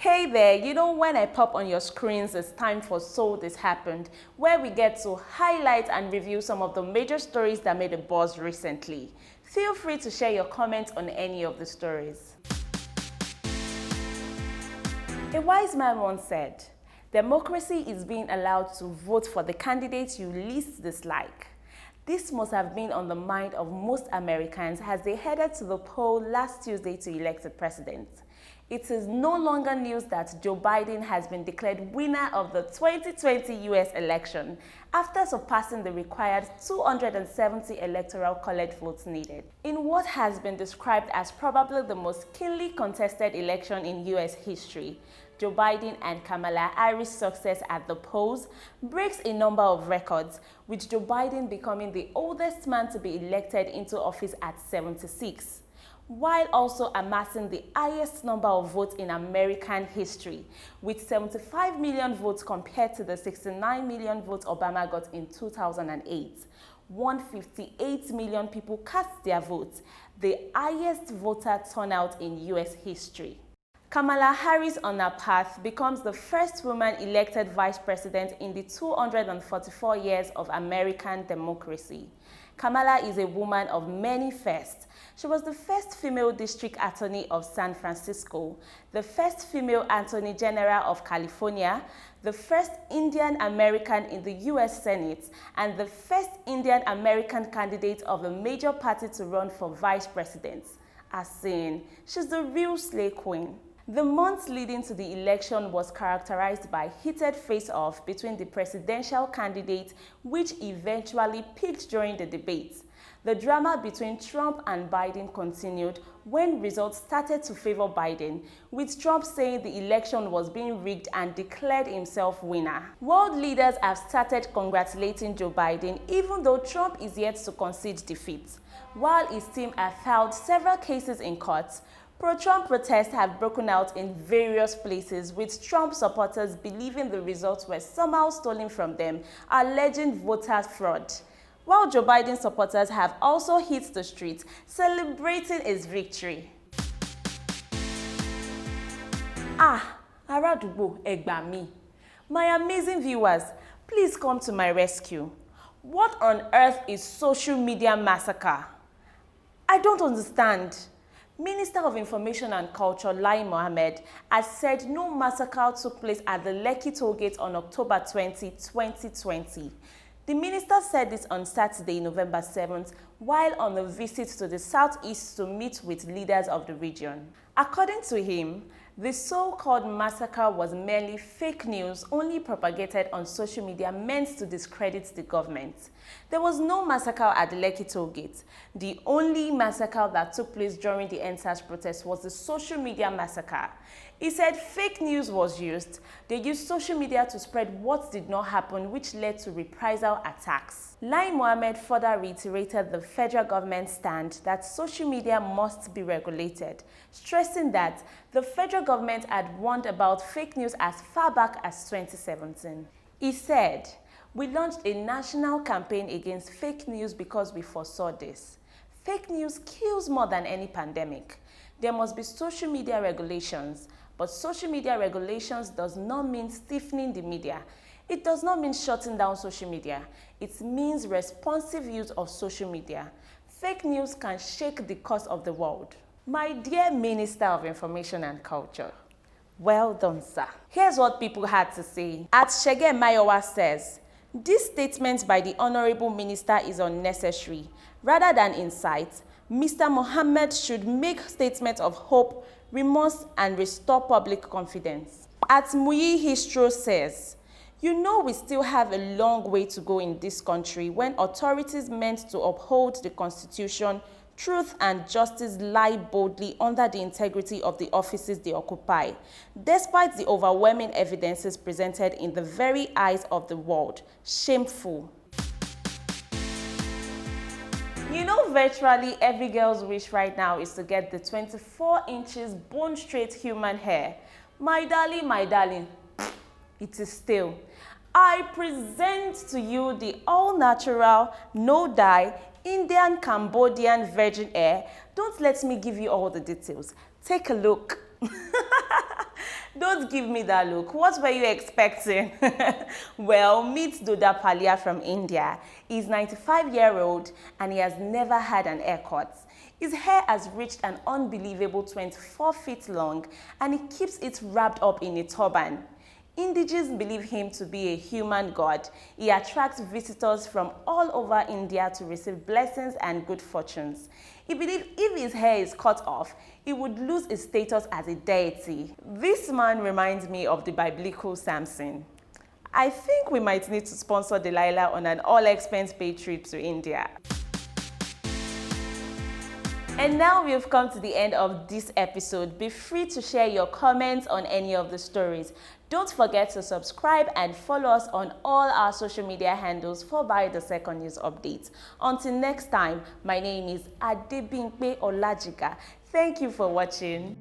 Hey there, when I pop on your screens, it's time for So This Happened, where we get to highlight and review some of the major stories that made a buzz recently. Feel free to share your comments on any of the stories. A wise man once said, "Democracy is being allowed to vote for the candidates you least dislike." This must have been on the mind of most Americans as they headed to the poll last Tuesday to elect a president. It is no longer news that Joe Biden has been declared winner of the 2020 US election after surpassing the required 270 electoral college votes needed. In what has been described as probably the most keenly contested election in US history, Joe Biden and Kamala Harris' success at the polls breaks a number of records, with Joe Biden becoming the oldest man to be elected into office at 76. While also amassing the highest number of votes in American history, with 75 million votes compared to the 69 million votes Obama got in 2008. 158 million people cast their votes, the highest voter turnout in US history. Kamala Harris, on her path, becomes the first woman elected vice president in the 244 years of American democracy. Kamala is a woman of many firsts. She was the first female district attorney of San Francisco, the first female attorney general of California, the first Indian American in the US Senate, and the first Indian American candidate of a major party to run for vice president. As in, she's the real slay queen. The months leading to the election was characterized by heated face-off between the presidential candidates, which eventually peaked during the debates. The drama between Trump and Biden continued when results started to favor Biden, with Trump saying the election was being rigged and declared himself winner. World leaders have started congratulating Joe Biden, even though Trump is yet to concede defeat. While his team have filed several cases in court, pro-Trump protests have broken out in various places, with Trump supporters believing the results were somehow stolen from them, alleging voter fraud. While Joe Biden supporters have also hit the streets, celebrating his victory. Aradubo Egbami. My amazing viewers, please come to my rescue. What on earth is social media massacre? I don't understand. Minister of Information and Culture Lai Mohammed has said no massacre took place at the Lekki tollgate on October 20, 2020. The minister said this on Saturday, November 7th, while on a visit to the southeast to meet with leaders of the region. According to him, the so-called massacre was merely fake news only propagated on social media meant to discredit the government. There was no massacre at the Lekki tollgate. The only massacre that took place during the EndSARS protest was the social media massacre. He said fake news was used. They used social media to spread what did not happen, which led to reprisal attacks. Lai Mohammed further reiterated the federal government's stand that social media must be regulated, stressing that the federal government had warned about fake news as far back as 2017. He said, "We launched a national campaign against fake news because we foresaw this. Fake news kills more than any pandemic. There must be social media regulations, but social media regulations does not mean stiffening the media. It does not mean shutting down social media. It means responsive use of social media. Fake news can shake the course of the world." My dear Minister of Information and Culture, well done, sir. Here's what people had to say. At Shege Mayowa says, "This statement by the Honorable Minister is unnecessary. Rather than incite, Mr. Mohammed should make statements of hope, remorse, and restore public confidence." At Muyi Histro says, "You know we still have a long way to go in this country when authorities meant to uphold the Constitution, truth and justice lie boldly under the integrity of the offices they occupy, despite the overwhelming evidences presented in the very eyes of the world. Shameful." You know, virtually every girl's wish right now is to get the 24 inches bone straight human hair. My darling, it is still. I present to you the all-natural, no-dye, Indian Cambodian virgin hair. Don't let me give you all the details. Take a look. Don't give me that look. What were you expecting? Well, meet Doddapalliah from India. He's 95-year-old and he has never had an haircut. His hair has reached an unbelievable 24 feet long and he keeps it wrapped up in a turban. Indigenes believe him to be a human god. He attracts visitors from all over India to receive blessings and good fortunes. He believes if his hair is cut off, he would lose his status as a deity. This man reminds me of the biblical Samson. I think we might need to sponsor Delilah on an all-expense-paid trip to India. And now we've come to the end of this episode. Be free to share your comments on any of the stories. Don't forget to subscribe and follow us on all our social media handles for the second news updates. Until next time, my name is Adebimpe Olajiga. Thank you for watching.